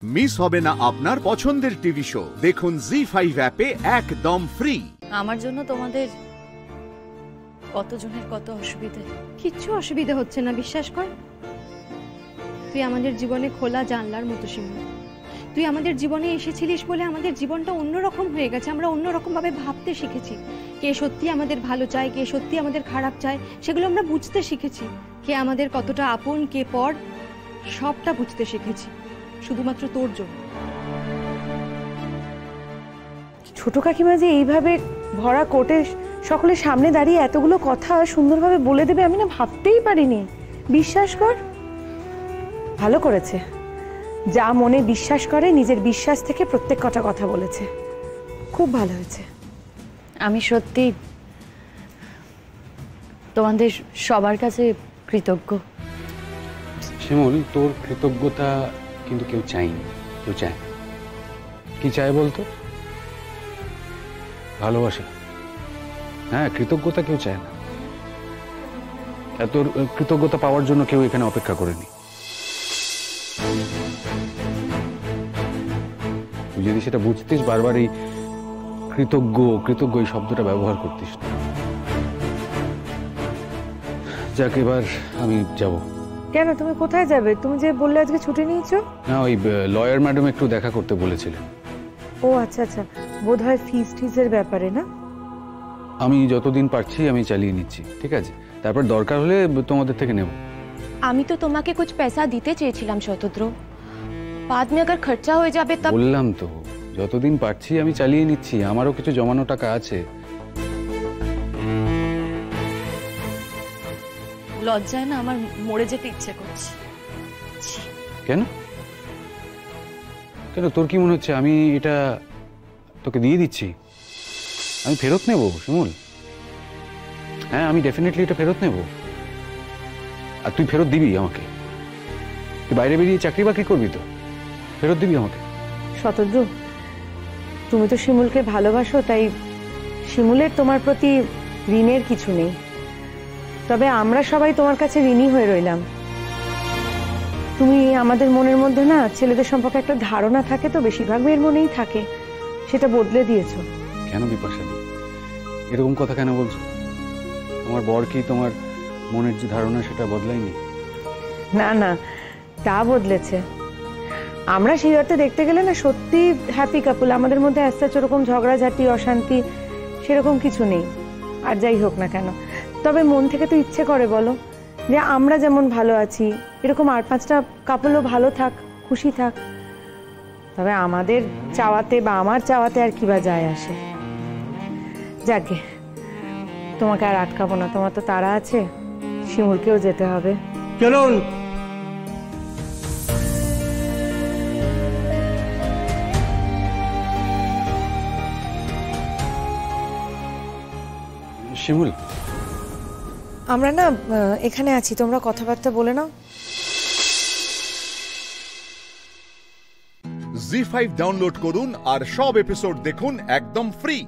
Miss হবে না আপনার পছন্দের টিভি শো। দেখুন জি5 অ্যাপে একদম ফ্রি। আমার জন্য তোমাদের কতজনের কত অসুবিধে। কিচ্ছু অসুবিধা হচ্ছে না, বিশ্বাস কর। তুই আমাদের জীবনে খোলা জানলার মতো শিমুল। তুই আমাদের জীবনে এসেছিলিস বলে আমাদের জীবনটা অন্যরকম হয়ে গেছে। আমরা অন্যরকম ভাবে ভাবতে শিখেছি। কে সত্যি আমাদের ভালো চায়, কে সত্যি আমাদের খারাপ চায়, সেগুলো আমরা বুঝতে শিখেছি। কে আমাদের কতটা আপন, কে পর, সবটা বুঝতে শিখেছি শুধুমাত্র তোর জন্য। ছোট কাকিমা যে এইভাবে ভরা কোটে সকলের সামনে দাঁড়িয়ে এতগুলো কথা সুন্দরভাবে বলে দেবে, আমি না ভাবতেই পারিনি। বিশ্বাস কর, ভালো করেছে। যা মনে বিশ্বাস করে নিজের বিশ্বাস থেকে প্রত্যেক কটা কথা বলেছে, খুব ভালো হয়েছে। আমি সত্যি তোমাদের সবার কাছে কৃতজ্ঞ। শিমুল, তোর কৃতজ্ঞতা কিন্তু কেউ চায়নি, কেউ চায় না। কি চায় বলতো? ভালোবাসা। হ্যাঁ, কৃতজ্ঞতা কেউ চায় না। আর তোর কৃতজ্ঞতা পাওয়ার জন্য কেউ এখানে অপেক্ষা করেনি। তুই যদি সেটা বুঝতিস, বারবার এই কৃতজ্ঞ কৃতজ্ঞ এই শব্দটা ব্যবহার করতিস না। যাক, এবার আমি যাব। কেন, তুমি কোথায় যাবে? তুমি যে বললে আজকে ছুটি নিয়েছো। না, ওই লয়ার ম্যাডাম একটু দেখা করতে বলেছিলেন। ও আচ্ছা আচ্ছা, বোধ হয় ফিস টিসের ব্যাপারে না? আমি যতদিন পারছি আমি চালিয়ে নিচ্ছি, ঠিক আছে? তারপর দরকার হলে তোমাদের থেকে নেব। আমি তো তোমাকে कुछ पैसा দিতে চেয়েছিলাম শতদ্র। बाद में अगर खर्चा হয়ে যাবে তবে। বললাম তো, যতদিন পারছি আমি চালিয়ে নিচ্ছি। আমারও কিছু জমানো টাকা আছে। লজ্জায় না আমার মরে যেতে ইচ্ছে করছে। কেন কেন তোর কি মনে হচ্ছে আমি এটা তোকে দিয়ে দিচ্ছি? আমি ফেরত নেব শিমুল। হ্যাঁ, আমি ডেফিনেটলি এটা ফেরত নেব। আর তুই ফেরত দিবি আমাকে। তুই বাইরে বেরিয়ে চাকরি বাকরি করবি তো, ফেরত দিবি আমাকে। শতদ্রু, তুমি তো শিমুলকে ভালোবাসো, তাই শিমুলের তোমার প্রতি ঋণের কিছু নেই। তবে আমরা সবাই তোমার কাছে ঋণী হয়ে রইলাম। তুমি আমাদের মনের মধ্যে না ছেলেদের সম্পর্কে একটা ধারণা থাকে, তো বেশিরভাগ মেয়ের মনেই থাকে, সেটা বদলে দিয়েছো। কেন বিপাশা, এরকম কথা কেন বলছো? তোমার বর কি তোমার মনের যে ধারণা সেটা বদলায়নি? না না, তা বদলেছে। আমরা সেই অর্থে দেখতে গেলে না সত্যি হ্যাপি কাপল। আমাদের মধ্যে আসতে ওরকম ঝগড়াঝাটি অশান্তি সেরকম কিছু নেই। আর যাই হোক না কেন, তবে মন থেকে তো ইচ্ছে করে বলো যে আমরা যেমন ভালো আছি এরকম আর পাঁচটা কাপলও ভালো থাক, খুশি থাক। তবে আমাদের চাওয়াতে বা আমার চাওয়াতে আর কি বা যায় আসে। যাকে, তোমাকে আর আটকাবো না, তোমার তো তাড়া আছে, শিমুলকেও যেতে হবে। চলুন। শিমুল, আমরা না এখানে আছি, তোমরা কথাবার্তা বলে নাও। জি5 ডাউনলোড করুন আর সব এপিসোড দেখুন একদম ফ্রি।